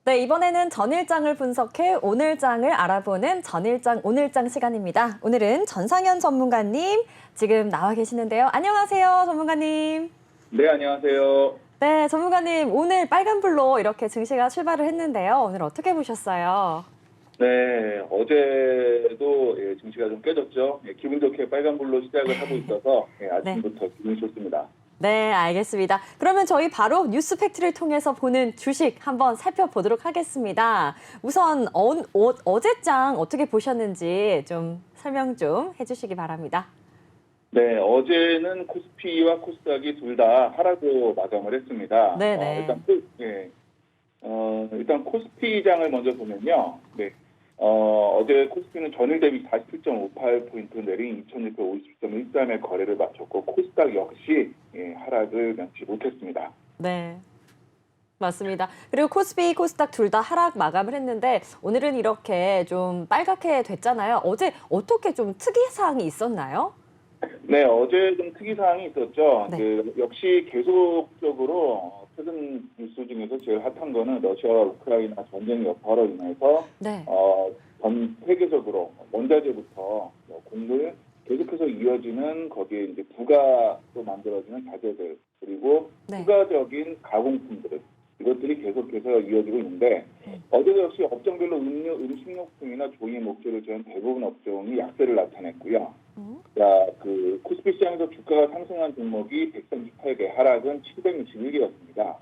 네, 이번에는 전일장을 분석해 오늘장을 알아보는 전일장 오늘장 시간입니다. 오늘은 전상현 전문가님 지금 나와 계시는데요. 안녕하세요, 전문가님. 네, 안녕하세요. 네, 전문가님 오늘 빨간불로 이렇게 증시가 출발을 했는데요. 오늘 어떻게 보셨어요? 네, 어제도 증시가 좀 깨졌죠. 기분 좋게 빨간불로 시작을 하고 있어서 아침부터 기분이 좋습니다. 네, 알겠습니다. 그러면 저희 바로 뉴스 팩트를 통해서 보는 주식 한번 살펴보도록 하겠습니다. 우선 어제장 어떻게 보셨는지 좀 설명 좀 해주시기 바랍니다. 네, 어제는 코스피와 코스닥이 둘 다 하락으로 마감을 했습니다. 네네. 일단 코스피장을 먼저 보면요. 네, 어제 코스피는 전일 대비 47.58포인트 내린 2650.13의 거래를 마쳤고 코스닥 역시 하락을 면치 못했습니다. 네. 맞습니다. 그리고 코스피, 코스닥 둘 다 하락 마감을 했는데 오늘은 이렇게 좀 빨갛게 됐잖아요. 어제 어떻게 좀 특이사항이 있었나요? 네, 어제 좀 특이사항이 있었죠. 네. 역시 계속적으로 최근 뉴스 중에서 제일 핫한 거는 러시아와 우크라이나 전쟁 여파로 인해서 네. 전 세계적으로 원자재부터 곡물 계속해서 이어지는 거기에 이제 부가로 만들어지는 자재들 그리고 네. 추가적인 가공품들 이것들이 계속해서 이어지고 있는데 어제도 역시 업종별로 음료, 음식료품이나 종이 목재를 제한 대부분 업종이 약세를 나타냈고요. 자, 그 코스피 시장에서 주가가 상승한 종목이 138개, 하락은 761개였습니다.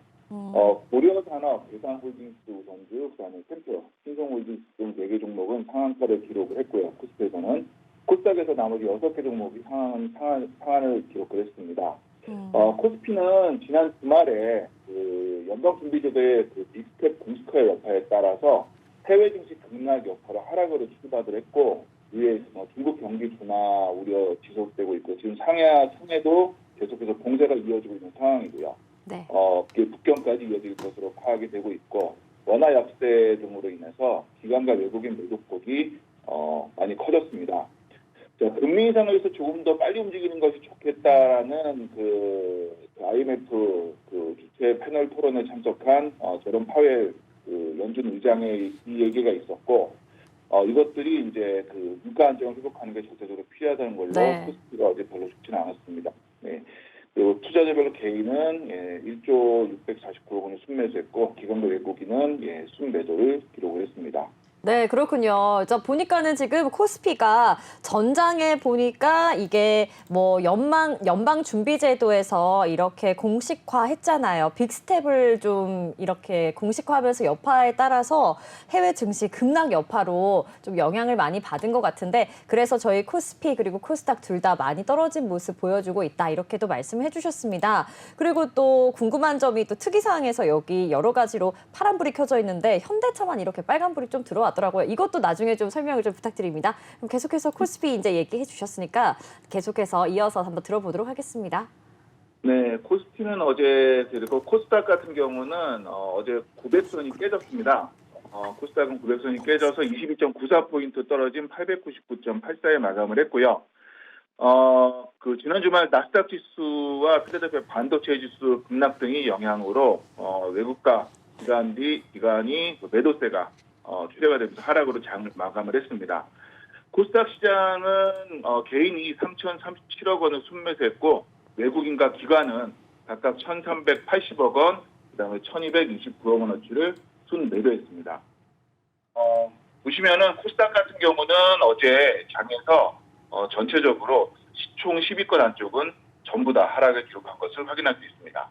고려산업, 대상홀딩스 우선주, 그다음에 템표, 신성홀딩스 등 4개 종목은 상한가를 기록을 했고요. 코스피에서는 코스닥에서 나머지 6개 종목이 상한을 기록을 했습니다. 코스피는 지난 주말에 그 연방준비제도의 그 빅스텝 공식화 여파에 따라서 해외 증시 급락 여파로 하락으로 추가를 했고 위에 중국 경기 둔화 우려 지속되고 있고 지금 상해도 계속해서 봉쇄가 이어지고 있는 상황이고요. 네. 북경까지 이어질 것으로 파악이 되고 있고 원화 약세 등으로 인해서 기관과 외국인 매도폭이 많이 커졌습니다. 자, 금리 인상에서 조금 더 빨리 움직이는 것이 좋겠다라는 그 IMF 그 주최 패널 토론에 참석한 제롬 파웰 그 연준 의장의 이 얘기가 있었고 이것들이 이제 그 물가 안정을 회복하는 게 절대적으로 필요하다는 걸로 코스피가 어제 별로 좋지는 않았습니다. 네. 그리고 투자자별로 개인은 1조 649억 원을 순매수했고 기관과 외국인은 순매도를 기록을 했습니다. 네, 그렇군요. 저 보니까는 지금 코스피가 전장에 보니까 이게 뭐 연방준비제도에서 이렇게 공식화했잖아요. 빅스텝을 좀 이렇게 공식화하면서 여파에 따라서 해외 증시 급락 여파로 좀 영향을 많이 받은 것 같은데 그래서 저희 코스피 그리고 코스닥 둘 다 많이 떨어진 모습 보여주고 있다. 이렇게도 말씀해 주셨습니다. 그리고 또 궁금한 점이 또 특이사항에서 여기 여러 가지로 파란불이 켜져 있는데 현대차만 이렇게 빨간불이 좀 들어왔더라고요. 이것도 나중에 좀 설명을 좀 부탁드립니다. 그럼 계속해서 코스피 이제 얘기해 주셨으니까 계속해서 이어서 한번 들어보도록 하겠습니다. 네, 코스피는 어제 그리고 코스닥 같은 경우는 어제 900선이 깨졌습니다. 코스닥은 900선이 깨져서 22.94포인트 떨어진 899.84에 마감을 했고요. 그 지난 주말 나스닥 지수와 필라델피아 반도체 지수 급락 등의 영향으로 외국가 기관이 매도세가 출회가 되면서 하락으로 장을 마감을 했습니다. 코스닥 시장은 개인이 3,037억 원을 순매수했고 외국인과 기관은 각각 1,380억 원, 그다음에 1,229억 원어치를 순매도했습니다. 보시면은 코스닥 같은 경우는 어제 장에서 전체적으로 시총 10위권 안쪽은 전부 다 하락을 기록한 것을 확인할 수 있습니다.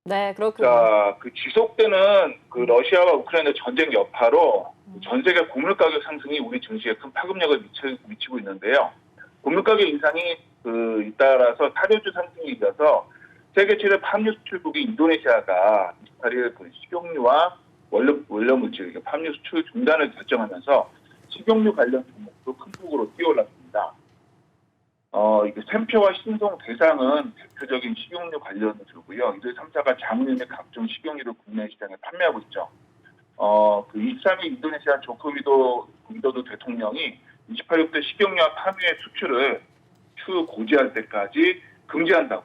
네, 그렇군요. 자, 그 지속되는 그 러시아와 우크라이나 전쟁 여파로 전 세계 곡물 가격 상승이 우리 증시에 큰 파급력을 미치고 있는데요. 곡물 가격 인상이 잇따라서 사료주 상승이 이어서 세계 최대 팜유 수출국인 인도네시아가 28일 그 식용유와 원료 물질, 팜유 수출 중단을 결정하면서 식용유 관련 종목도 큰 폭으로 뛰어올랐습니다. 이게 샘표와 신성 대상은 대표적인 식용유 관련주고요. 이들 3사가 장류의 각종 식용유를 국내 시장에 판매하고 있죠. 그 23일 인도네시아 조코 위도도 대통령이 28일 때 식용유와 팜유의 수출을 추후 고지할 때까지 금지한다고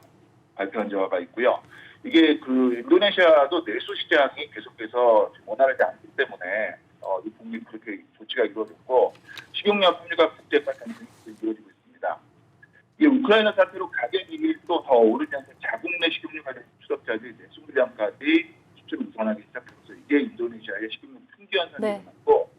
발표한 바가 있고요. 이게 그 인도네시아도 내수 시장이 계속해서 원활하지 않기 때문에 이 부분이 그렇게 조치가 이루어졌고 식용유 품류가 국제화 상승이 이루어지고 있습니다. 이 우크라이나 사태로 가격이 또 더 오르면서 자국 내 식용유 관련 수출업자들이 내수 물량까지 수출을 우선하기 시작해서 이게 인도네시아의 식용유 품귀 현상이 일어났고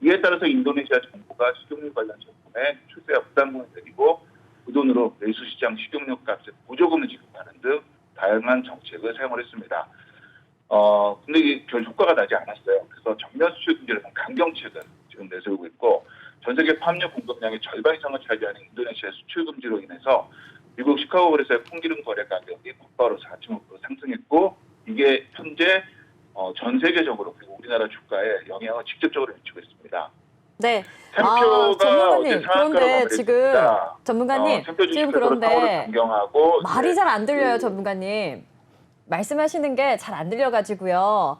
이에 따라서 인도네시아 정부가 식용유 관련 제품에 출세와 부담금을 내리고 그 돈으로 내수 시장 식용유 값에 보조금을 지급하는 등 다양한 정책을 사용을 했습니다. 근데 이게 별 효과가 나지 않았어요. 그래서 전면 수출 금지를 한 강경책을 지금 내세우고 있고 전 세계 팜유 공급량의 절반 이상을 차지하는 인도네시아 수출 금지로 인해서 미국 시카고 거래소의 콩기름 거래 가격이 곧바로 4.5% 상승했고 이게 현재 전 세계적으로 그리고 우리나라 주가에 영향을 직접적으로 미치고 있습니다. 네. 템표가 전문가님, 그런데 지금 마무리했습니다. 전문가님 템표 지금 20%로 상호를 그런데 변경하고 말이 잘 안 들려요, 전문가님. 말씀하시는 게 잘 안 들려가지고요.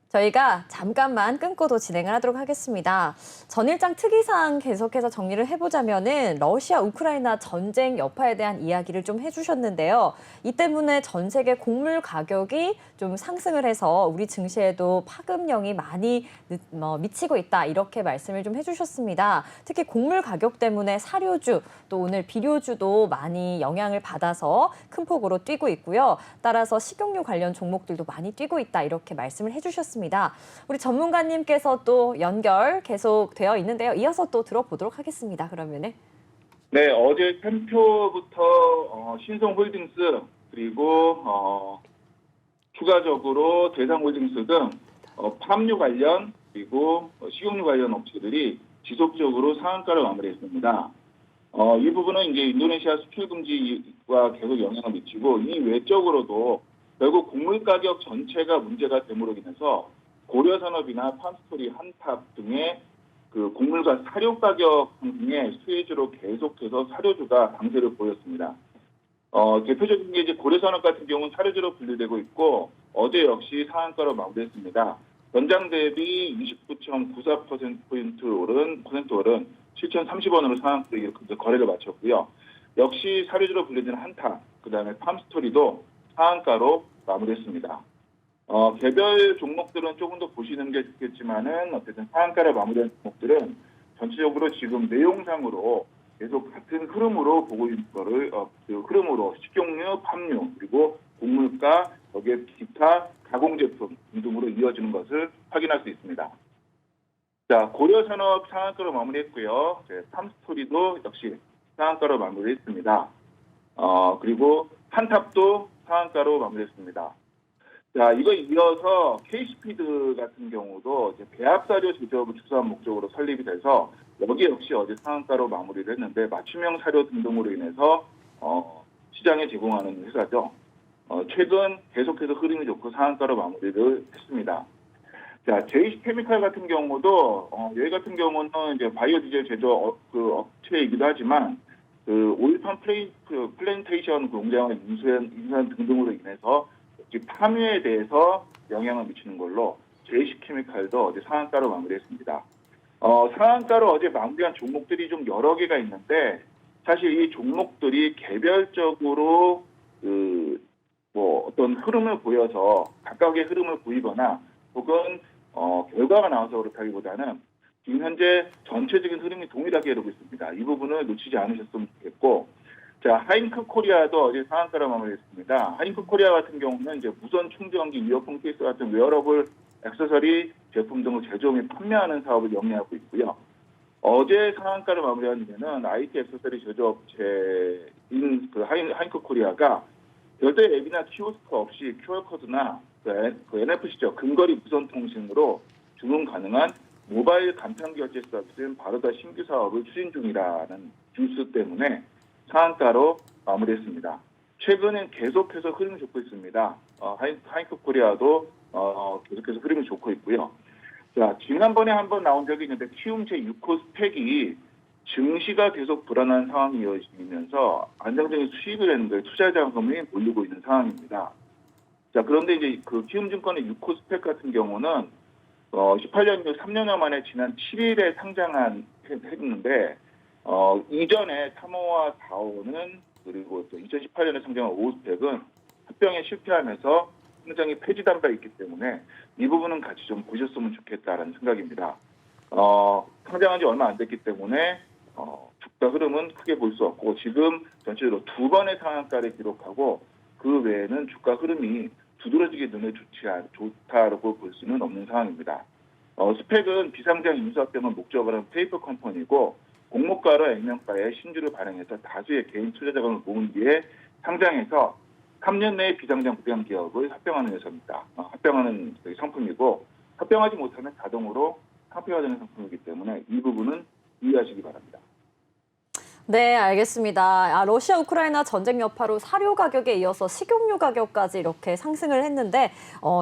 저희가 잠깐만 끊고도 진행을 하도록 하겠습니다. 전일장 특이사항 계속해서 정리를 해보자면은 러시아 우크라이나 전쟁 여파에 대한 이야기를 좀 해주셨는데요. 이 때문에 전 세계 곡물 가격이 좀 상승을 해서 우리 증시에도 파급력이 많이 미치고 있다 이렇게 말씀을 좀 해주셨습니다. 특히 곡물 가격 때문에 사료주 또 오늘 비료주도 많이 영향을 받아서 큰 폭으로 뛰고 있고요. 따라서 식용유 관련 종목들도 많이 뛰고 있다 이렇게 말씀을 해주셨습니다. 우리 전문가님께서 또 연결 계속 되어 있는데요. 이어서 또 들어보도록 하겠습니다. 그러면은. 네, 어제 템표부터 신성홀딩스 그리고 추가적으로 대상홀딩스 등 팜유 관련 그리고 식용유 관련 업체들이 지속적으로 상한가를 마무리했습니다. 이 부분은 이제 인도네시아 수출 금지와 계속 영향을 미치고 이 외적으로도 결국 곡물 가격 전체가 문제가 됨으로 인해서 고려산업이나 팜스토리, 한탑 등의 그 곡물과 사료 가격 상승에 수혜주로 계속해서 사료주가 강세를 보였습니다. 대표적인 게 이제 고려산업 같은 경우는 사료주로 분류되고 있고 어제 역시 상한가로 마무리했습니다. 연장 대비 29.94% 오른 7,030원으로 상한가로 거래를 마쳤고요. 역시 사료주로 분류되는 한탑, 그다음에 팜스토리도 상한가로 마무리했습니다. 개별 종목들은 조금 더 보시는 게 좋겠지만은 어쨌든 상한가를 마무리한 종목들은 전체적으로 지금 내용상으로 계속 같은 흐름으로 보고 있는 거를 그 흐름으로 식용유, 팜유 그리고 곡물가 여기에 기타 가공 제품 등으로 이어지는 것을 확인할 수 있습니다. 자, 고려산업 상한가로 마무리했고요. 팜스토리도 역시 상한가로 마무리했습니다. 그리고 한탑도 상한가로 마무리했습니다. 자, 이거 이어서 K스피드 같은 경우도 이제 배합사료 제조업을 주사한 목적으로 설립이 돼서 여기 역시 어제 상한가로 마무리를 했는데 맞춤형 사료 등으로 인해서 시장에 제공하는 회사죠. 최근 계속해서 흐름이 좋고 상한가로 마무리를 했습니다. 자, JC케미칼 같은 경우도 여기 같은 경우는 이제 바이오 디젤 제조 업체이기도 하지만 그 오일팜 플랜테이션 공장을 인수한 등등으로 인해서 팜유에 대해서 영향을 미치는 걸로 JC케미칼도 어제 상한가로 마무리했습니다. 상한가로 어제 마무리한 종목들이 좀 여러 개가 있는데 사실 이 종목들이 개별적으로 어떤 흐름을 보여서 각각의 흐름을 보이거나 혹은 결과가 나와서 그렇다기보다는 지금 현재 전체적인 흐름이 동일하게 이루고 있습니다. 이 부분을 놓치지 않으셨으면 좋겠고, 자, 하잉크 코리아도 어제 상한가로 마무리했습니다. 하잉크 코리아 같은 경우는 이제 무선 충전기, 이어폰 케이스 같은 웨어러블 액세서리 제품 등을 제조 및 판매하는 사업을 영위하고 있고요. 어제 상한가를 마무리한 데는 IT 액세서리 제조업체인 그 하잉크 코리아가 별도의 앱이나 키오스크 없이 QR코드나 그 NFC죠. 근거리 무선 통신으로 주문 가능한 모바일 간편 결제 서비스인 바로다 신규 사업을 추진 중이라는 뉴스 때문에 상한가로 마무리했습니다. 최근엔 계속해서 흐름이 좋고 있습니다. 하잉크 코리아도 계속해서 흐름이 좋고 있고요. 자, 지난번에 한번 나온 적이 있는데 키움 제6호 스펙이 증시가 계속 불안한 상황이 이어지면서 안정적인 수익을 내는 투자 자금이 몰리고 있는 상황입니다. 자, 그런데 이제 그 키움증권의 6호 스펙 같은 경우는 18년 후 3년여 만에 지난 7일에 상장했는데 이전에 3호와 4호는 그리고 또 2018년에 상장한 5스펙은 합병에 실패하면서 상장이 폐지된 바 있기 때문에 이 부분은 같이 좀 보셨으면 좋겠다라는 생각입니다. 상장한 지 얼마 안 됐기 때문에 주가 흐름은 크게 볼 수 없고 지금 전체적으로 두 번의 상한가를 기록하고 그 외에는 주가 흐름이 두드러지게 눈에 좋다라고 볼 수는 없는 상황입니다. 스펙은 비상장 인수합병을 목적으로 한 페이퍼 컴퍼니고 공모가로 액면가에 신주를 발행해서 다수의 개인 투자 자금을 모은 뒤에 상장해서 3년 내에 비상장 부양 기업을 합병하는 회사입니다. 합병하는 상품이고 합병하지 못하면 자동으로 상폐화되는 상품이기 때문에 이 부분은 이해하시기 바랍니다. 네, 알겠습니다. 러시아 우크라이나 전쟁 여파로 사료 가격에 이어서 식용유 가격까지 이렇게 상승을 했는데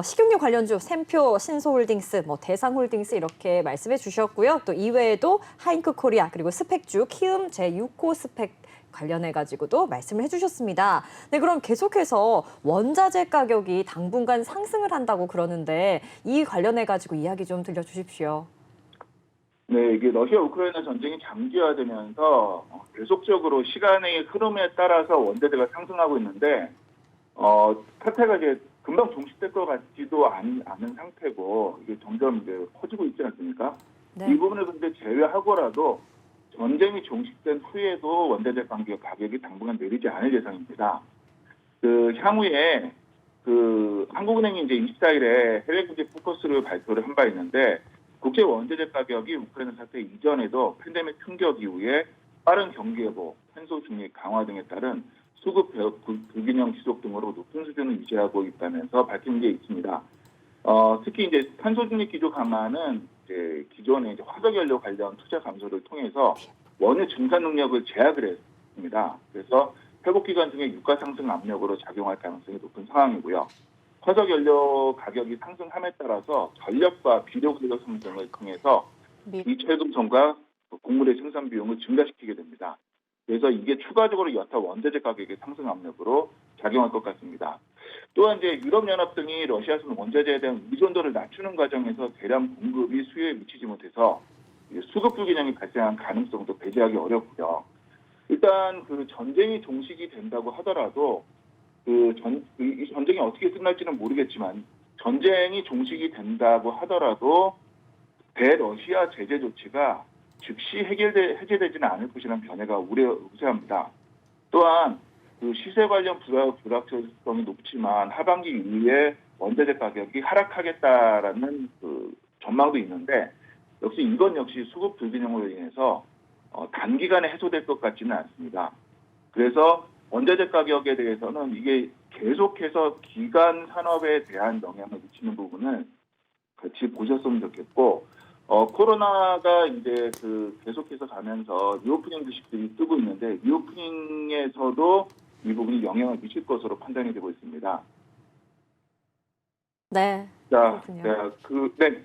식용유 관련주 샘표, 신소홀딩스, 대상홀딩스 이렇게 말씀해 주셨고요. 또 이외에도 하잉크 코리아 그리고 스펙주, 키움 제6호 스펙 관련해가지고도 말씀을 해주셨습니다. 네, 그럼 계속해서 원자재 가격이 당분간 상승을 한다고 그러는데 이 관련해가지고 이야기 좀 들려주십시오. 네, 이게 러시아 우크라이나 전쟁이 장기화되면서 계속적으로 시간의 흐름에 따라서 원자재가 상승하고 있는데 사태가 이제 금방 종식될 것 같지도 않은 상태고 이게 점점 이제 커지고 있지 않습니까? 네. 이 부분을 근데 제외하고라도 전쟁이 종식된 후에도 원자재 가격이 당분간 내리지 않을 예상입니다. 향후에 한국은행이 이제 24일에 해외 경제 포커스를 발표를 한 바 있는데 국제 원자재 가격이 우크라이나 사태 이전에도 팬데믹 충격 이후에 빠른 경기 회복, 탄소 중립 강화 등에 따른 수급 불균형 지속 등으로 높은 수준을 유지하고 있다면서 밝힌 게 있습니다. 특히 이제 탄소 중립 기조 강화는 이제 기존의 이제 화석연료 관련 투자 감소를 통해서 원유 증산 능력을 제약을 했습니다. 그래서 회복 기간 중에 유가 상승 압력으로 작용할 가능성이 높은 상황이고요. 화석연료 가격이 상승함에 따라서 전력과 비료 가격 상승을 통해서 이철금성과 곡물의 생산 비용을 증가시키게 됩니다. 그래서 이게 추가적으로 여타 원자재 가격의 상승 압력으로 작용할 것 같습니다. 또한 이제 유럽연합 등이 러시아산 원자재에 대한 의존도를 낮추는 과정에서 대량 공급이 수요에 미치지 못해서 수급 불균형이 발생한 가능성도 배제하기 어렵고요. 일단 전쟁이 종식이 된다고 하더라도 이 전쟁이 어떻게 끝날지는 모르겠지만 전쟁이 종식이 된다고 하더라도 대러시아 제재 조치가 즉시 해제되지는 않을 것이라는 견해가 우세합니다. 또한 시세 관련 불확실성이 높지만 하반기 이후에 원자재 가격이 하락하겠다라는 전망도 있는데 이건 역시 수급 불균형으로 인해서 단기간에 해소될 것 같지는 않습니다. 그래서 원자재 가격에 대해서는 이게 계속해서 기간 산업에 대한 영향을 미치는 부분을 같이 보셨으면 좋겠고, 코로나가 이제 계속해서 가면서 리오프닝 주식들이 뜨고 있는데 리오프닝에서도 이 부분이 영향을 미칠 것으로 판단이 되고 있습니다. 네. 자, 그렇군요. 네.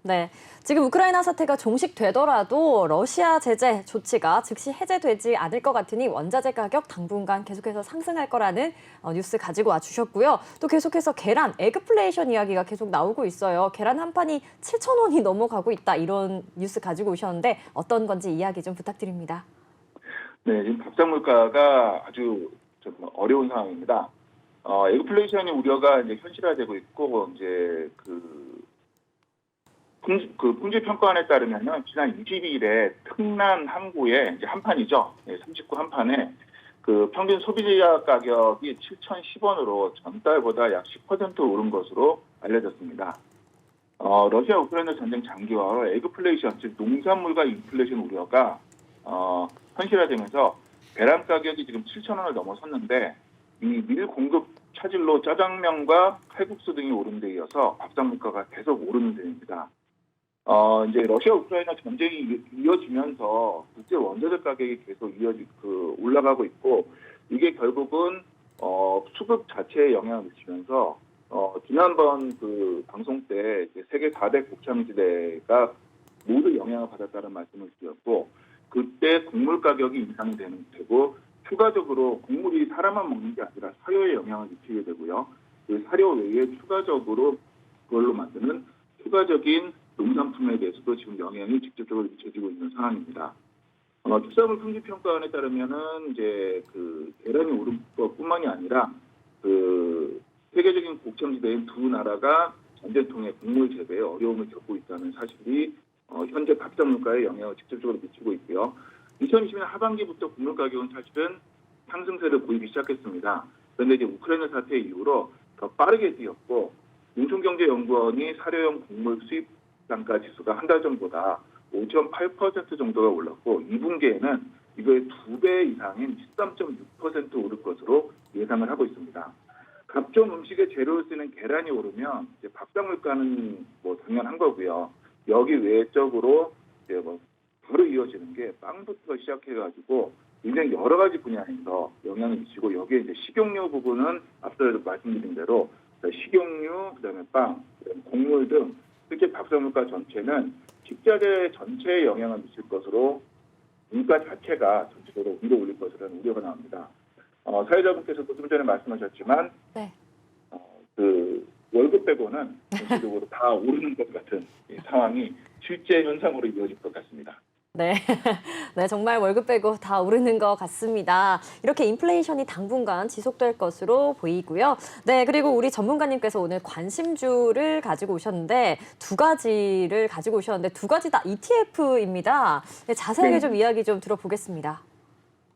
네, 지금 우크라이나 사태가 종식되더라도 러시아 제재 조치가 즉시 해제되지 않을 것 같으니 원자재 가격 당분간 계속해서 상승할 거라는 뉴스 가지고 와주셨고요. 또 계속해서 계란, 에그플레이션 이야기가 계속 나오고 있어요. 계란 한 판이 7,000원이 넘어가고 있다 이런 뉴스 가지고 오셨는데 어떤 건지 이야기 좀 부탁드립니다. 네, 지금 밥상 물가가 아주 좀 어려운 상황입니다. 에그플레이션의 우려가 이제 현실화되고 있고 이제 품질 평가원에 따르면은 지난 22일에 특난 항구의 이제 한 판이죠. 39 한 판에 평균 소비자 가격이 7,010원으로 전달보다 약 10% 오른 것으로 알려졌습니다. 러시아 우크라이나 전쟁 장기화로 에그플레이션, 즉 농산물과 인플레이션 우려가 현실화되면서 계란 가격이 지금 7,000원을 넘어섰는데 이 밀 공급 차질로 짜장면과 칼국수 등이 오른 데 이어서 밥상 물가가 계속 오르는 중입니다. 이제 러시아 우크라이나 전쟁이 이어지면서 국제 원자재 가격이 계속 올라가고 있고 이게 결국은 수급 자체에 영향을 미치면서 지난번 방송 때 세계 4대 곡창지대가 모두 영향을 받았다는 말씀을 드렸고 그때 곡물 가격이 인상이 되고 추가적으로 곡물이 사람만 먹는 게 아니라 사료에 영향을 미치게 되고요. 그 사료 외에 추가적으로 그걸로 만드는 추가적인 농산품에 대해서도 지금 영향이 직접적으로 미쳐지고 있는 상황입니다. 특산물 품질평가원에 따르면은 이제 그 계란이 오른 것뿐만이 아니라 그 세계적인 곡창지대인 두 나라가 전쟁 통해 곡물 재배에 어려움을 겪고 있다는 사실이 현재 밥상 물가에 영향을 직접적으로 미치고 있고요. 2020년 하반기부터 곡물 가격은 사실은 상승세를 보이기 시작했습니다. 그런데 이제 우크라이나 사태 이후로 더 빠르게 뛰었고 농촌경제연구원이 사료용 곡물 수입 단가 지수가 한 달 전보다 5.8% 정도가 올랐고 2분기에는 이거의 2배 이상인 13.6% 오를 것으로 예상을 하고 있습니다. 각종 음식의 재료를 쓰는 계란이 오르면 이제 밥상 물가는 뭐 당연한 거고요. 여기 외적으로 이제 뭐 바로 이어지는 게 빵부터 시작해가지고 굉장히 여러 가지 분야에서 영향을 미치고 여기에 이제 식용유 부분은 앞서 말씀드린 대로 식용유, 그다음에 빵, 그다음에 곡물 등 실제 밥상 물가 전체는 식자재 전체에 영향을 미칠 것으로 물가 자체가 전체적으로 위로 올릴 것이라는 우려가 나옵니다. 사회자분께서도 좀 전에 말씀하셨지만 네. 그 월급 빼고는 전체적으로 다 오르는 것 같은 상황이 실제 현상으로 이어질 것 같습니다. 네. 네, 정말 월급 빼고 다 오르는 것 같습니다. 이렇게 인플레이션이 당분간 지속될 것으로 보이고요. 네, 그리고 우리 전문가님께서 오늘 관심주를 가지고 오셨는데 두 가지를 가지고 오셨는데 두 가지 다 ETF입니다. 네, 자세하게 네. 좀 이야기 좀 들어보겠습니다.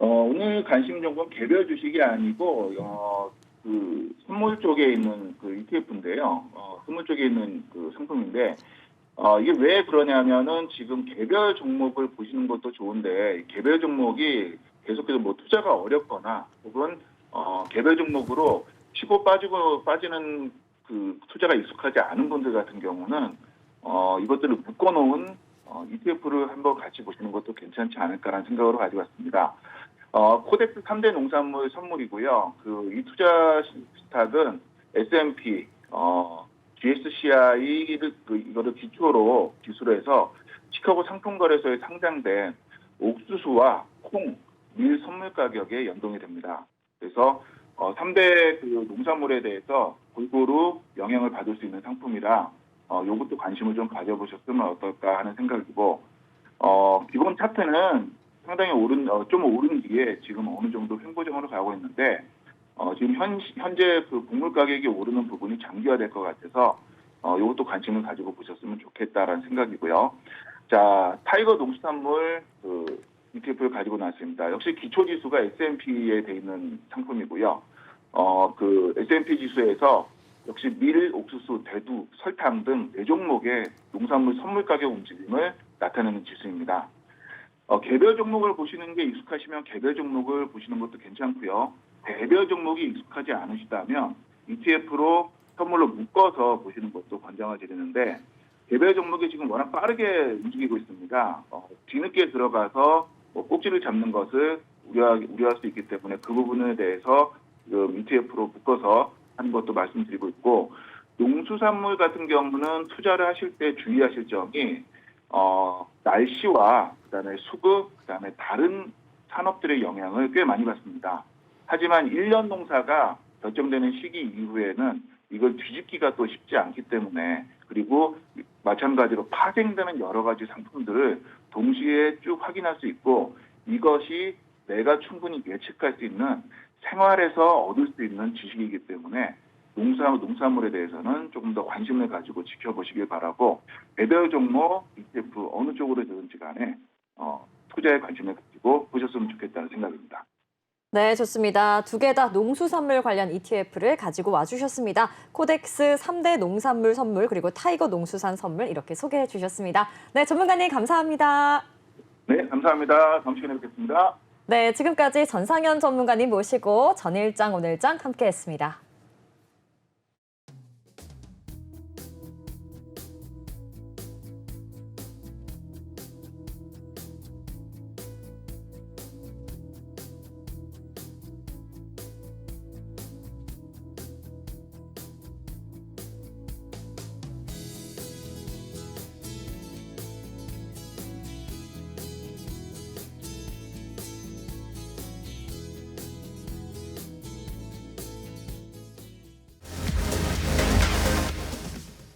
오늘 관심 정보는 개별 주식이 아니고 그 선물 쪽에 있는 그 ETF인데요. 선물 쪽에 있는 그 상품인데 이게 왜 그러냐면은 지금 개별 종목을 보시는 것도 좋은데 개별 종목이 계속해서 뭐 투자가 어렵거나 혹은 개별 종목으로 치고 빠지는 그 투자가 익숙하지 않은 분들 같은 경우는 이것들을 묶어놓은 ETF를 한번 같이 보시는 것도 괜찮지 않을까라는 생각으로 가지고 왔습니다. 코덱스 3대 농산물 선물이고요. 이 투자 스탁은 S&P, GSCI를 이거를 기초로 기술해서 시카고 상품거래소에 상장된 옥수수와 콩, 밀 선물 가격에 연동이 됩니다. 그래서 3대 그 농산물에 대해서 골고루 영향을 받을 수 있는 상품이라 이것도 관심을 좀 가져보셨으면 어떨까 하는 생각이고 기본 차트는 상당히 좀 오른 뒤에 지금 어느 정도 횡보정으로 가고 있는데 지금 현재 그 곡물 가격이 오르는 부분이 장기화될 것 같아서 이것도 관심을 가지고 보셨으면 좋겠다라는 생각이고요. 자, 타이거 농수산물 그 ETF를 가지고 나왔습니다. 역시 기초지수가 S&P에 돼 있는 상품이고요. 그 S&P 지수에서 역시 밀, 옥수수, 대두, 설탕 등 4종목의 농산물 선물 가격 움직임을 나타내는 지수입니다. 개별 종목을 보시는 게 익숙하시면 개별 종목을 보시는 것도 괜찮고요. 개별 종목이 익숙하지 않으시다면 ETF로 선물로 묶어서 보시는 것도 권장을 드리는데 개별 종목이 지금 워낙 빠르게 움직이고 있습니다. 뒤늦게 들어가서 꼭지를 잡는 것을 우려할 수 있기 때문에 그 부분에 대해서 ETF로 묶어서 하는 것도 말씀드리고 있고 농수산물 같은 경우는 투자를 하실 때 주의하실 점이 날씨와 그다음에 수급, 그다음에 다른 산업들의 영향을 꽤 많이 받습니다. 하지만 1년 농사가 결정되는 시기 이후에는 이걸 뒤집기가 또 쉽지 않기 때문에 그리고 마찬가지로 파생되는 여러 가지 상품들을 동시에 쭉 확인할 수 있고 이것이 내가 충분히 예측할 수 있는 생활에서 얻을 수 있는 지식이기 때문에 농산물에 대해서는 조금 더 관심을 가지고 지켜보시길 바라고 개별 종목, ETF 어느 쪽으로 되든지 간에 투자에 관심을 가지고 보셨으면 좋겠다는 생각입니다. 네, 좋습니다. 두 개 다 농수산물 관련 ETF를 가지고 와주셨습니다. 코덱스 3대 농산물 선물 그리고 타이거 농수산 선물 이렇게 소개해 주셨습니다. 네, 전문가님 감사합니다. 네, 감사합니다. 다음 시간에 뵙겠습니다. 네, 지금까지 전상현 전문가님 모시고 전일장 오늘장 함께했습니다.